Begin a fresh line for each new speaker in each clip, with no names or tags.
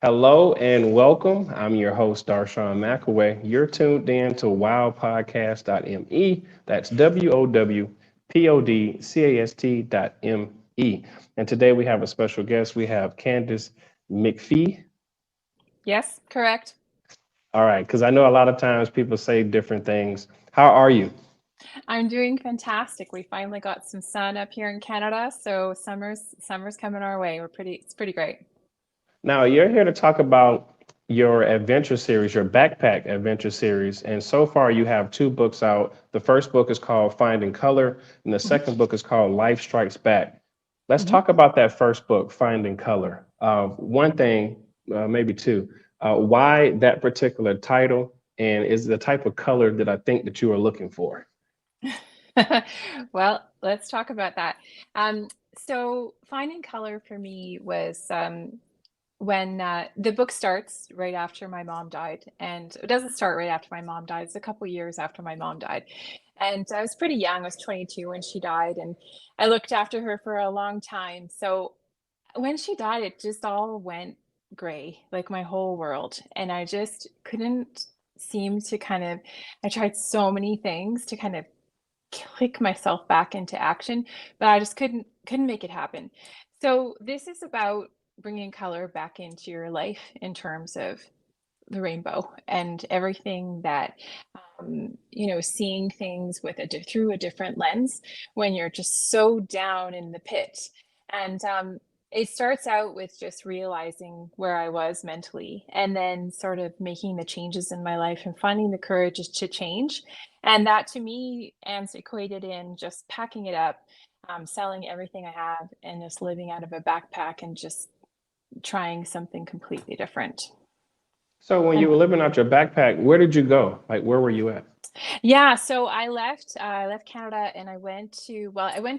Hello and welcome. I'm your host, Darshawn McAway. You're tuned in to wowpodcast.me. That's WOWPODCAST.me. And today we have a special guest. We have Candace MacPhie.
Yes, correct.
All right, because I know a lot of times people say different things. How are you?
I'm doing fantastic. We finally got some sun up here in Canada, so summer's coming our way. It's pretty great.
Now, you're here to talk about your adventure series, your backpack adventure series. And so far, you have two books out. The first book is called Finding Color, and the
Mhm,
second book is called Life Strikes Back. Let's
mhm.
talk about that first book, Finding Color. One thing, maybe two, why that particular title, and is the type of color that I think that you are looking for?
Well, let's talk about that. Um, so finding color for me was when the book starts right after my mom died, and it doesn't start right after my mom died. It's a couple years after my mom died, and I was pretty young. I was 22 when she died, and I looked after her for a long time. So when she died, it just all went gray, like my whole world. And I just couldn't seem to I tried so many things to kind of click myself back into action, but I just couldn't make it happen. So this is about bringing color back into your life in terms of the rainbow and everything that seeing things through a different lens when you're just so down in the pit. And it starts out with just realizing where I was mentally, and then sort of making the changes in my life and finding the courage to change. And that to me and equated in just packing it up, selling everything I have, and just living out of a backpack and just trying something completely different.
So, when you
And
were living out your backpack, where did you go? Like, where were you at?
yeah, so I left Canada and I went to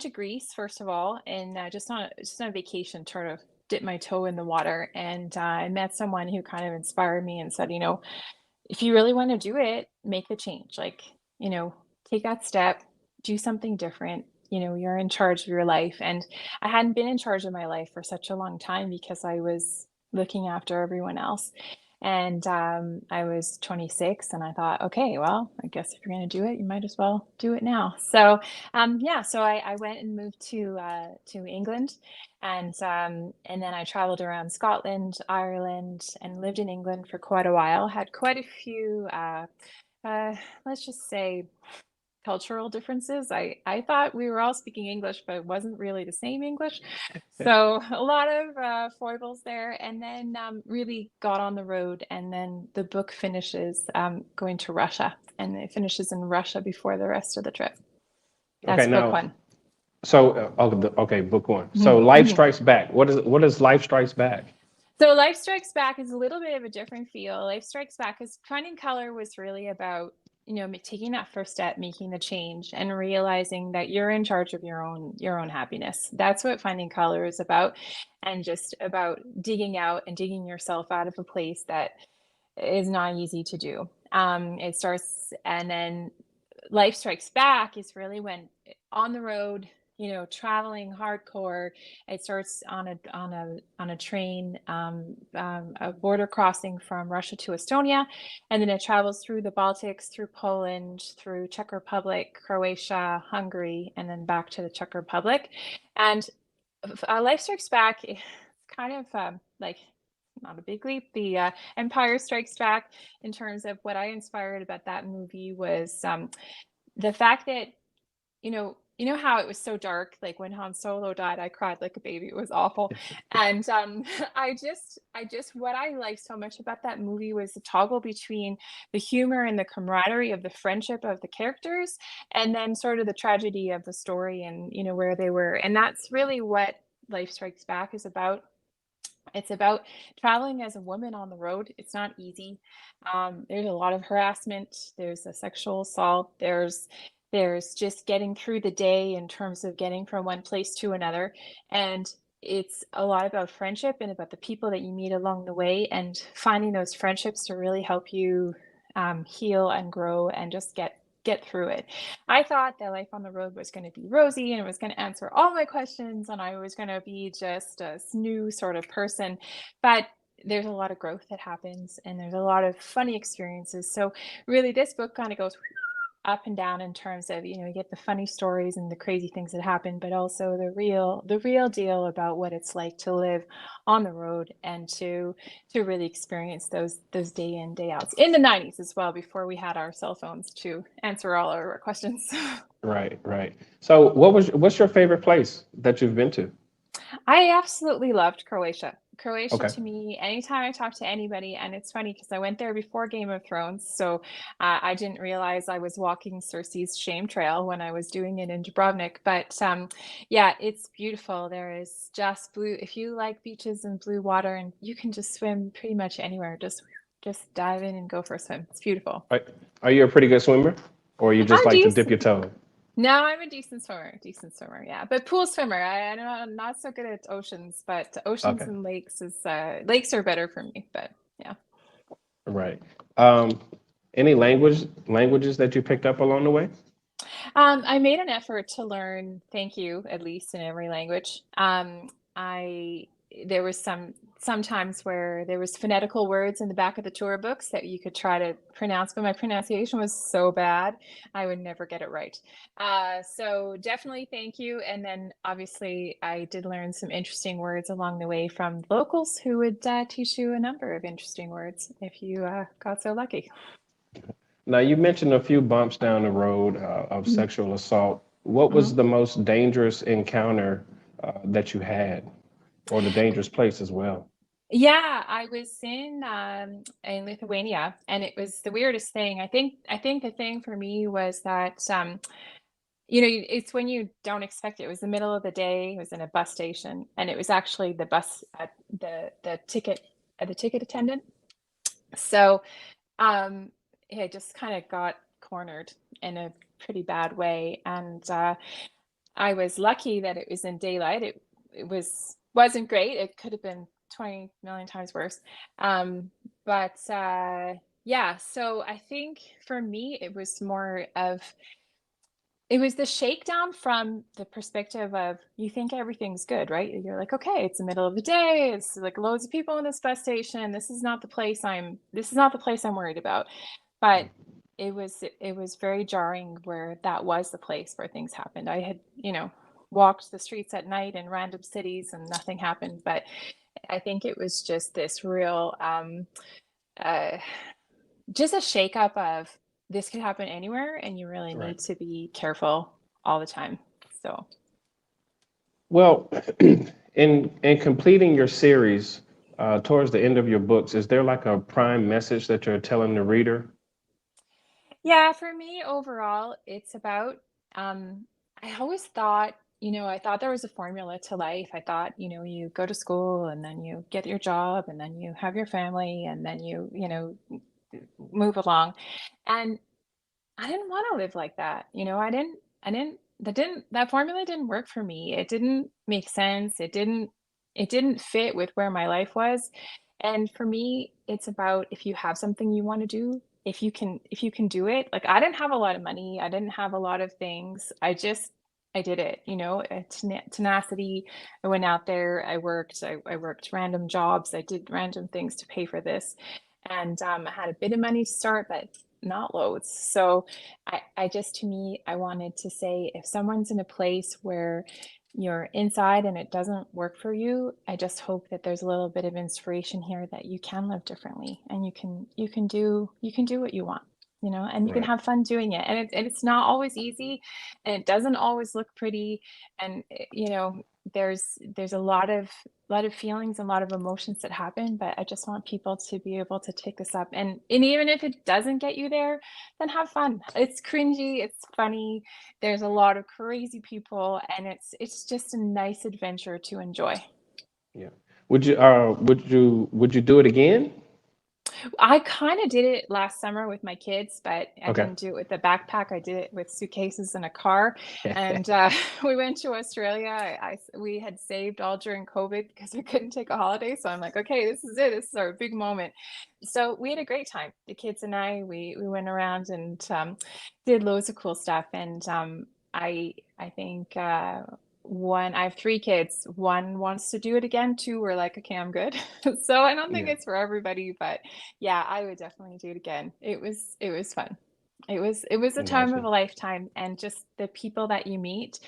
Greece first of all, and just on a vacation, sort of dip my toe in the water, and I met someone who kind of inspired me and said, if you really want to do it, make the change. Like, you know, take that step, do something different. You're in charge of your life, and I hadn't been in charge of my life for such a long time because I was looking after everyone else. And I was 26, and I thought, okay, well, I guess if you're going to do it, you might as well do it now. So, yeah, so I went and moved to England, and then I traveled around Scotland, Ireland, and lived in England for quite a while. Had quite a few, uh, let's just say, cultural differences. I thought we were all speaking English, but it wasn't really the same English. So a lot of foibles there, and then really got on the road. And then the book finishes going to Russia, and it finishes in Russia before the rest of the trip.
Okay,
That's book
now,
one.
okay, book one. So,
Mhm,
Life
mhm.
Strikes Back. What is Life Strikes Back?
So Life Strikes Back is a little bit of a different feel. Life Strikes Back is Finding Color was really about, taking that first step, making the change, and realizing that you're in charge of your own happiness. That's what Finding Color is about, and just about digging out and digging yourself out of a place that is not easy to do. It starts, and then Life Strikes Back is really when on the road, traveling hardcore. It starts on a train, a border crossing from Russia to Estonia, and then it travels through the Baltics, through Poland, through Czech Republic, Croatia, Hungary, and then back to the Czech Republic. And Life Strikes Back is kind of like not a big leap. The Empire Strikes Back, in terms of what I inspired about that movie, was the fact that you know how it was so dark. Like when Han Solo died, I cried like a baby. It was awful. And I just what I liked so much about that movie was the toggle between the humor and the camaraderie of the friendship of the characters, and then sort of the tragedy of the story, and where they were. And that's really what Life Strikes Back is about. It's about traveling as a woman on the road. It's not easy. There's a lot of harassment. There's a sexual assault. There's just getting through the day in terms of getting from one place to another. And it's a lot about friendship and about the people that you meet along the way, and finding those friendships to really help you heal and grow and just get through it. I thought that life on the road was going to be rosy and it was going to answer all my questions, and I was going to be just a new sort of person. But there's a lot of growth that happens, and there's a lot of funny experiences. So really, this book kind of goes up and down in terms of, you get the funny stories and the crazy things that happen, but also the real deal about what it's like to live on the road and to really experience those day in day outs in the 90s as well, before we had our cell phones to answer all our questions.
Right, right. So what's your favorite place that you've been to?
I absolutely loved Croatia. Croatia,
Okay.
to me, anytime I talk to anybody, and it's funny because I went there before Game of Thrones, so I didn't realize I was walking Cersei's shame trail when I was doing it in Dubrovnik. But yeah, it's beautiful. There is just blue. If you like beaches and blue water, and you can just swim pretty much anywhere, just dive in and go for a swim. It's beautiful.
Are, are you a pretty good swimmer, or you just
I'm
like to dip your
decent.
toe?
No, I'm a decent swimmer. Decent swimmer, yeah. But pool swimmer. I know I'm not so good at oceans, but oceans
Okay.
and lakes are better for me. But yeah.
Right. Any languages that you picked up along the way?
I made an effort to learn thank you at least in every language. I There was sometimes where there was phonetical words in the back of the tour books that you could try to pronounce, but my pronunciation was so bad I would never get it right. So definitely thank you, and then obviously I did learn some interesting words along the way from locals who would teach you a number of interesting words if you got so lucky.
Now, you mentioned a few bumps down the road of sexual assault. What was
Mhm.
the most dangerous encounter that you had, or the dangerous place as well?
Yeah, I was in Lithuania, and it was the weirdest thing. I think the thing for me was that it's when you don't expect it. It was the middle of the day. It was in a bus station, and it was actually the bus the ticket attendant. So yeah, I just kind of got cornered in a pretty bad way, and I was lucky that it was in daylight. It wasn't great. It could have been 20 million times worse. But yeah, so I think for me it was the shakedown from the perspective of you think everything's good, right? You're like, okay, it's the middle of the day. It's like loads of people in this bus station. This is not the place I'm worried about. But it was very jarring where that was the place where things happened. I had, walked the streets at night in random cities and nothing happened. But I think it was just this real uh just a shakeup of this could happen anywhere, and you really
Right.
need to be careful all the time. So,
Well, in completing your series, towards the end of your books, is there like a prime message that you're telling the reader?
yeah, for me overall, it's about I always thought, I thought there was a formula to life. I thought, you go to school and then you get your job and then you have your family and then move along. And I didn't want to live like that. That formula didn't work for me. It didn't make sense. It didn't fit with where my life was. And for me, it's about if you have something you want to do, if you can do it. Like I didn't have a lot of money. I didn't have a lot of things. I did it, tenacity. I went out there, I worked random jobs, I did random things to pay for this. And I had a bit of money to start, but not loads. So I just, to me, I wanted to say if someone's in a place where you're inside and it doesn't work for you, I just hope that there's a little bit of inspiration here that you can live differently and you can do what you want, and you can
Right.
have fun doing it. And it's not always easy, and it doesn't always look pretty. And there's a lot of feelings and a lot of emotions that happen, but I just want people to be able to take this up, and even if it doesn't get you there, then have fun. It's cringy, it's funny, there's a lot of crazy people, and it's just a nice adventure to enjoy.
Yeah. Would you do it again?
I kind of did it last summer with my kids, but I
Okay.
didn't do it with the backpack. I did it with suitcases and a car. And we went to Australia. We had saved all during COVID because we couldn't take a holiday. So I'm like, okay, this is it. This is our big moment. So we had a great time. The kids and we went around and did loads of cool stuff. And I think one, I have three kids. One wants to do it again. Two were like, okay, I'm good. So I don't think
Yeah,
it's for everybody, but yeah, I would definitely do it again. It was fun. It was a time of
gotcha.
a lifetime, and just the people that you meet,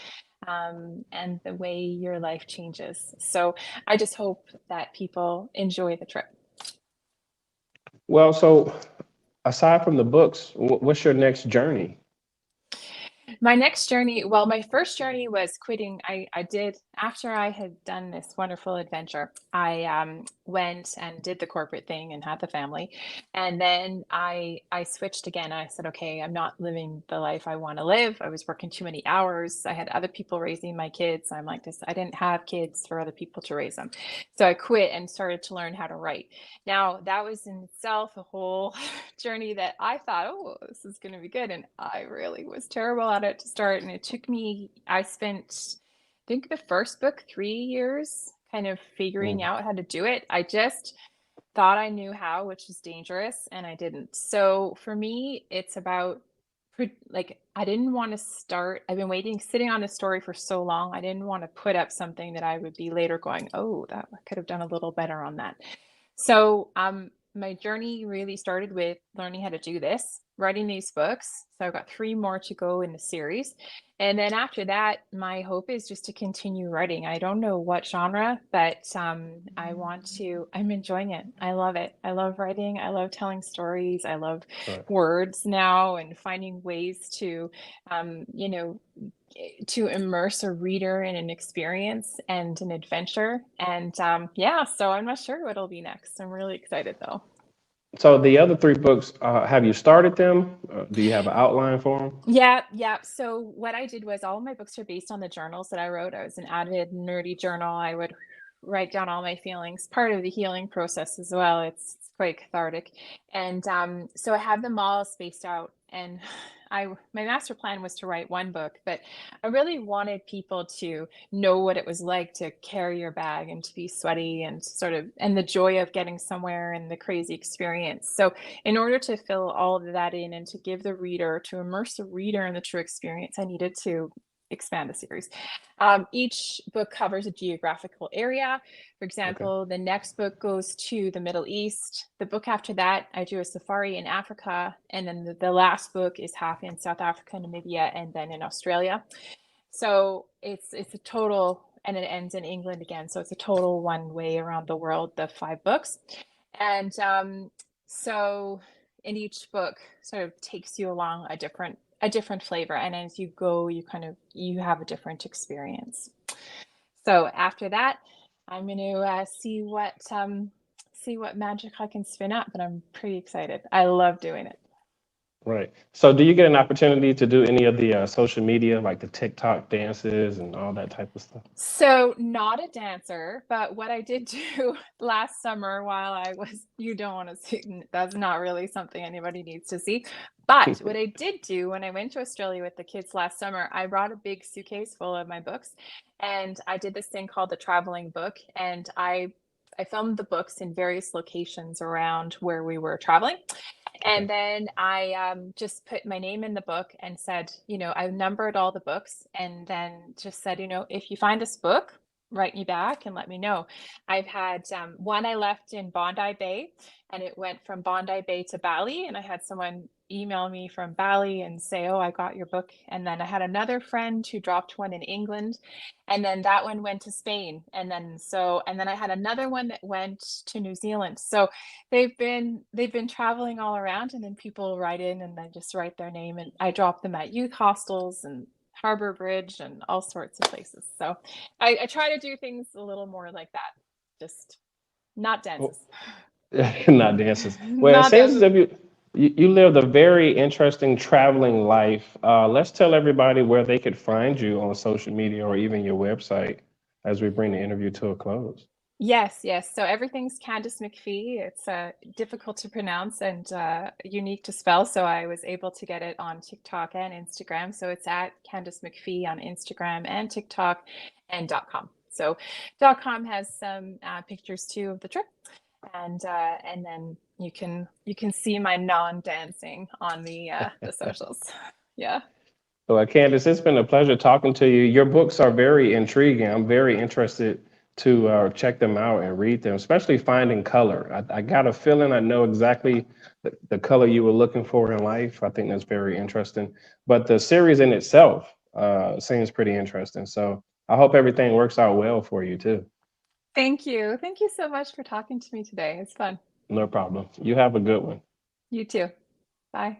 and the way your life changes. So I just hope that people enjoy the trip.
Well, so aside from the books, what's your next journey?
My next journey, well, my first journey was quitting. I did, after I had done this wonderful adventure, I went and did the corporate thing and had the family. And then I switched again. I said, okay, I'm not living the life I want to live. I was working too many hours. I had other people raising my kids. I'm like this, I didn't have kids for other people to raise them. So I quit and started to learn how to write. Now, that was in itself a whole journey that I thought, oh, this is going to be good. And I really was terrible at it to start. And it took me, I spent, I think the first book, 3 years kind of figuring
Mm,
out how to do it. I just thought I knew how, which is dangerous, and I didn't. So for me, it's about like, I didn't want to start. I've been waiting, sitting on a story for so long. I didn't want to put up something that I would be later going, oh, that I could have done a little better on that. So, my journey really started with learning how to do this, writing these books. So I've got three more to go in the series. And then after that, my hope is just to continue writing. I don't know what genre, but I'm enjoying it. I love it. I love writing. I love telling stories. I love
right.
words now and finding ways to, um, you know, to immerse a reader in an experience and an adventure. And yeah, so I'm not sure what will be next. I'm really excited though.
So the other three books, have you started them? Do you have an outline for them?
Yeah, yeah. So what I did was all of my books are based on the journals that I wrote. I was an avid nerdy journal. I would write down all my feelings, part of the healing process as well. It's quite cathartic. And so I have them all spaced out. And my master plan was to write one book, but I really wanted people to know what it was like to carry your bag and to be sweaty and sort of, and the joy of getting somewhere and the crazy experience. So in order to fill all of that in and to give the reader, to immerse the reader in the true experience, I needed to expand the series. Each book covers a geographical area. For
Okay.
example, the next book goes to the Middle East. The book after that, I do a safari in Africa. And then the last book is half in South Africa, Namibia, and then in Australia. So it's a total, and it ends in England again. So it's a total one way around the world, the five books. And so in each book sort of takes you along a different flavor. And as you go, you have a different experience. So after that, I'm going to see what magic I can spin up, but I'm pretty excited. I love doing it.
Right. So do you get an opportunity to do any of the social media, like the TikTok dances and all that type of stuff?
So, not a dancer, but what I did do last summer while I was, you don't want to see, that's not really something anybody needs to see. But what I did do when I went to Australia with the kids last summer, I brought a big suitcase full of my books, and I did this thing called the traveling book. And I filmed the books in various locations around where we were traveling.
Okay.
And then I just put my name in the book and said, I numbered all the books and then just said, if you find this book, write me back and let me know. I've had one I left in Bondi Bay, and it went from Bondi Bay to Bali. And I had someone email me from Bali and say, oh, I got your book. And then I had another friend who dropped one in England. And then that one went to Spain. And then I had another one that went to New Zealand. So they've been traveling all around, and then people write in and they just write their name, and I drop them at youth hostels and Harbor Bridge and all sorts of places. So I try to do things a little more like that, just not dances.
Well, not dances. Well, it
Not
seems as
dances.
if you lived a very interesting traveling life. Let's tell everybody where they could find you on social media or even your website as we bring the interview to a close.
Yes, yes. So everything's Candace MacPhie. It's difficult to pronounce and unique to spell. So I was able to get it on TikTok and Instagram. So it's at Candace MacPhie on Instagram and TikTok and .com. So .com has some pictures too of the trip, and then you can see my non-dancing on the socials. Yeah.
Well, Candace, it's been a pleasure talking to you. Your books are very intriguing. I'm very interested to check them out and read them, especially Finding Color. I got a feeling I know exactly the color you were looking for in life. I think that's very interesting. But the series in itself seems pretty interesting. So I hope everything works out well for you too.
Thank you. Thank you so much for talking to me today. It's fun.
No problem. You have a good one.
You too. Bye.